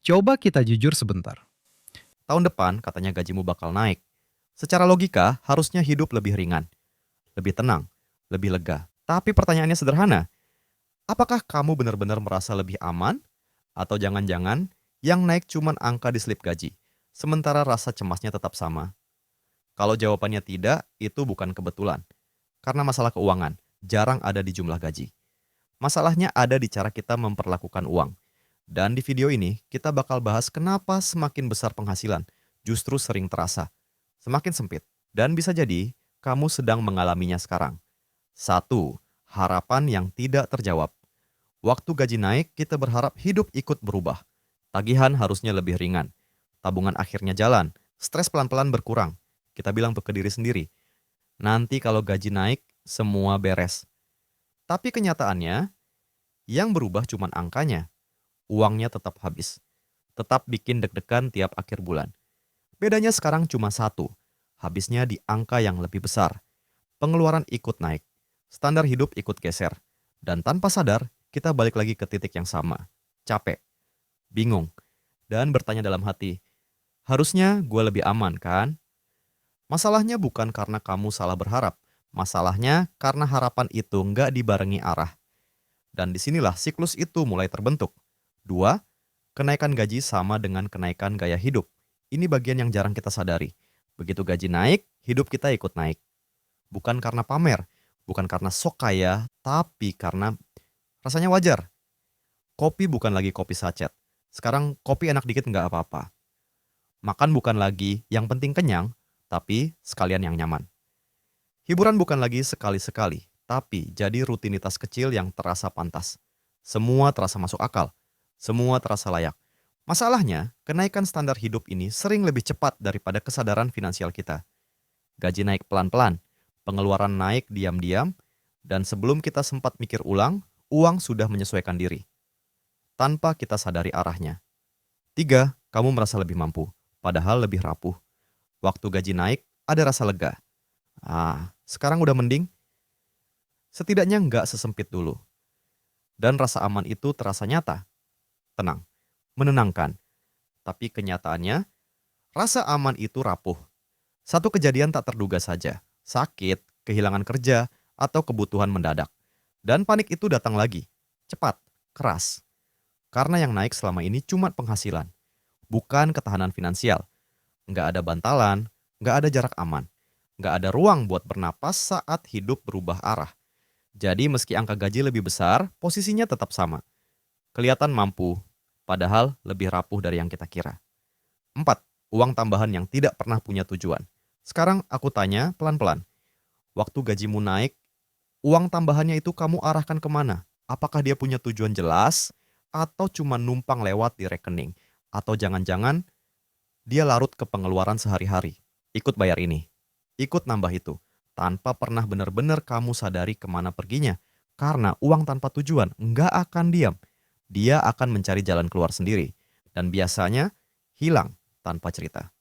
Coba kita jujur sebentar. Tahun depan katanya gajimu bakal naik. Secara logika, harusnya hidup lebih ringan, lebih tenang, lebih lega. Tapi pertanyaannya sederhana, apakah kamu benar-benar merasa lebih aman? Atau jangan-jangan yang naik cuman angka di slip gaji, sementara rasa cemasnya tetap sama? Kalau jawabannya tidak, itu bukan kebetulan. Karena masalah keuangan jarang ada di jumlah gaji. Masalahnya ada di cara kita memperlakukan uang. Dan di video ini, kita bakal bahas kenapa semakin besar penghasilan justru sering terasa semakin sempit. Dan bisa jadi, kamu sedang mengalaminya sekarang. Satu, harapan yang tidak terjawab. Waktu gaji naik, kita berharap hidup ikut berubah. Tagihan harusnya lebih ringan. Tabungan akhirnya jalan. Stres pelan-pelan berkurang. Kita bilang ke diri sendiri, nanti kalau gaji naik, semua beres. Tapi kenyataannya, yang berubah cuma angkanya. Uangnya tetap habis. Tetap bikin deg-degan tiap akhir bulan. Bedanya sekarang cuma satu. Habisnya di angka yang lebih besar. Pengeluaran ikut naik. Standar hidup ikut geser. Dan tanpa sadar, kita balik lagi ke titik yang sama. Capek, bingung, dan bertanya dalam hati, harusnya gue lebih aman kan? Masalahnya bukan karena kamu salah berharap. Masalahnya karena harapan itu nggak dibarengi arah. Dan disinilah siklus itu mulai terbentuk. Dua, kenaikan gaji sama dengan kenaikan gaya hidup. Ini bagian yang jarang kita sadari. Begitu gaji naik, hidup kita ikut naik. Bukan karena pamer, bukan karena sok kaya, tapi karena rasanya wajar. Kopi bukan lagi kopi sachet. Sekarang kopi enak dikit nggak apa-apa. Makan bukan lagi yang penting kenyang, tapi sekalian yang nyaman. Hiburan bukan lagi sekali-sekali, tapi jadi rutinitas kecil yang terasa pantas. Semua terasa masuk akal. Semua terasa layak. Masalahnya, kenaikan standar hidup ini sering lebih cepat daripada kesadaran finansial kita. Gaji naik pelan-pelan, pengeluaran naik diam-diam, dan sebelum kita sempat mikir ulang, uang sudah menyesuaikan diri, tanpa kita sadari arahnya. Tiga, kamu merasa lebih mampu, padahal lebih rapuh. Waktu gaji naik, ada rasa lega. Sekarang udah mending, setidaknya nggak sesempit dulu. Dan rasa aman itu terasa nyata, tenang, menenangkan. Tapi kenyataannya, rasa aman itu rapuh. Satu kejadian tak terduga saja, sakit, kehilangan kerja, atau kebutuhan mendadak. Dan panik itu datang lagi, cepat, keras. Karena yang naik selama ini cuma penghasilan, bukan ketahanan finansial. Nggak ada bantalan, nggak ada jarak aman, nggak ada ruang buat bernapas saat hidup berubah arah. Jadi meski angka gaji lebih besar, posisinya tetap sama. Kelihatan mampu, padahal lebih rapuh dari yang kita kira. 4. Uang tambahan yang tidak pernah punya tujuan. Sekarang aku tanya pelan-pelan. Waktu gajimu naik, uang tambahannya itu kamu arahkan kemana? Apakah dia punya tujuan jelas? Atau cuma numpang lewat di rekening? Atau jangan-jangan dia larut ke pengeluaran sehari-hari? Ikut bayar ini, ikut nambah itu. Tanpa pernah benar-benar kamu sadari kemana perginya. Karena uang tanpa tujuan nggak akan diam. Dia akan mencari jalan keluar sendiri. Dan biasanya hilang tanpa cerita.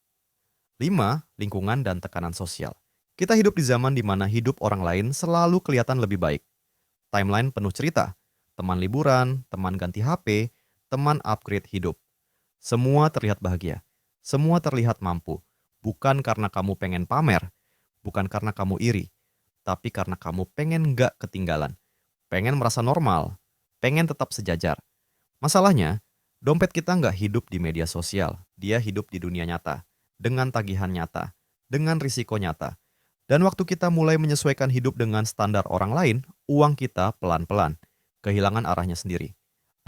5. Lingkungan dan tekanan sosial. Kita hidup di zaman di mana hidup orang lain selalu kelihatan lebih baik. Timeline penuh cerita. Teman liburan, teman ganti HP, teman upgrade hidup. Semua terlihat bahagia. Semua terlihat mampu. Bukan karena kamu pengen pamer. Bukan karena kamu iri. Tapi karena kamu pengen nggak ketinggalan. Pengen merasa normal. Pengen tetap sejajar. Masalahnya, dompet kita nggak hidup di media sosial. Dia hidup di dunia nyata. Dengan tagihan nyata. Dengan risiko nyata. Dan waktu kita mulai menyesuaikan hidup dengan standar orang lain, uang kita pelan-pelan kehilangan arahnya sendiri.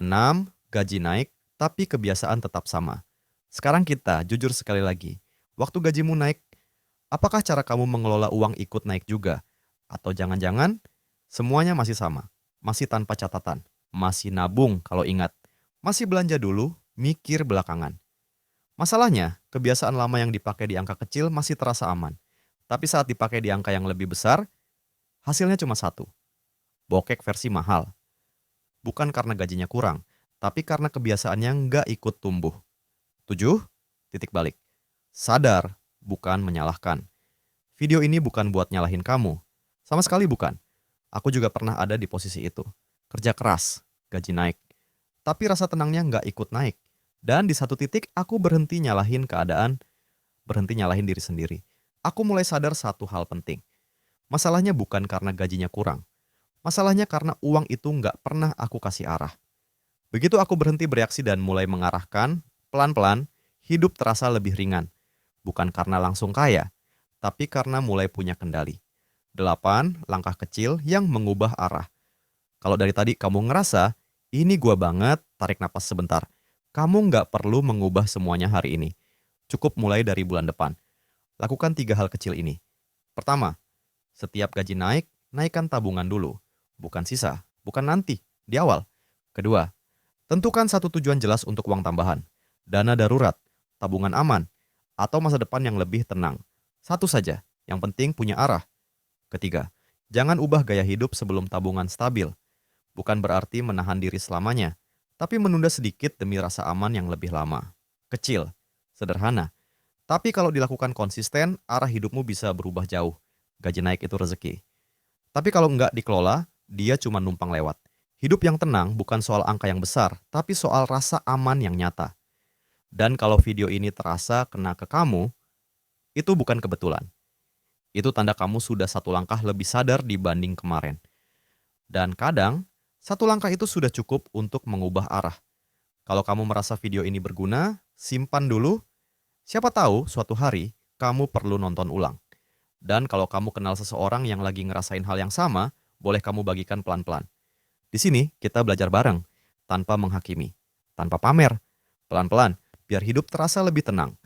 6. Gaji naik, tapi kebiasaan tetap sama. Sekarang kita jujur sekali lagi. Waktu gajimu naik, apakah cara kamu mengelola uang ikut naik juga? Atau jangan-jangan semuanya masih sama, masih tanpa catatan, masih nabung kalau ingat, masih belanja dulu, mikir belakangan. Masalahnya, kebiasaan lama yang dipakai di angka kecil masih terasa aman. Tapi saat dipakai di angka yang lebih besar, hasilnya cuma satu. Bokek versi mahal. Bukan karena gajinya kurang, tapi karena kebiasaannya nggak ikut tumbuh. 7. Titik balik. Sadar, bukan menyalahkan. Video ini bukan buat nyalahin kamu. Sama sekali bukan. Aku juga pernah ada di posisi itu. Kerja keras, gaji naik. Tapi rasa tenangnya nggak ikut naik. Dan di satu titik aku berhenti nyalahin keadaan, berhenti nyalahin diri sendiri. Aku mulai sadar satu hal penting. Masalahnya bukan karena gajinya kurang. Masalahnya karena uang itu nggak pernah aku kasih arah. Begitu aku berhenti bereaksi dan mulai mengarahkan, pelan-pelan, hidup terasa lebih ringan. Bukan karena langsung kaya, tapi karena mulai punya kendali. 8 langkah kecil yang mengubah arah. Kalau dari tadi kamu ngerasa, ini gua banget, tarik napas sebentar. Kamu nggak perlu mengubah semuanya hari ini. Cukup mulai dari bulan depan. Lakukan 3 hal kecil ini. Pertama, setiap gaji naik, naikkan tabungan dulu. Bukan sisa, bukan nanti, di awal. Kedua, tentukan satu tujuan jelas untuk uang tambahan. Dana darurat, tabungan aman, atau masa depan yang lebih tenang. Satu saja, yang penting punya arah. Ketiga, jangan ubah gaya hidup sebelum tabungan stabil. Bukan berarti menahan diri selamanya, tapi menunda sedikit demi rasa aman yang lebih lama. Kecil, sederhana, tapi kalau dilakukan konsisten, arah hidupmu bisa berubah jauh. Gaji naik itu rezeki. Tapi kalau nggak dikelola, dia cuma numpang lewat. Hidup yang tenang bukan soal angka yang besar, tapi soal rasa aman yang nyata. Dan kalau video ini terasa kena ke kamu, itu bukan kebetulan. Itu tanda kamu sudah satu langkah lebih sadar dibanding kemarin. Dan kadang, satu langkah itu sudah cukup untuk mengubah arah. Kalau kamu merasa video ini berguna, simpan dulu. Siapa tahu suatu hari kamu perlu nonton ulang. Dan kalau kamu kenal seseorang yang lagi ngerasain hal yang sama, boleh kamu bagikan pelan-pelan. Di sini kita belajar bareng, tanpa menghakimi, tanpa pamer, pelan-pelan, biar hidup terasa lebih tenang.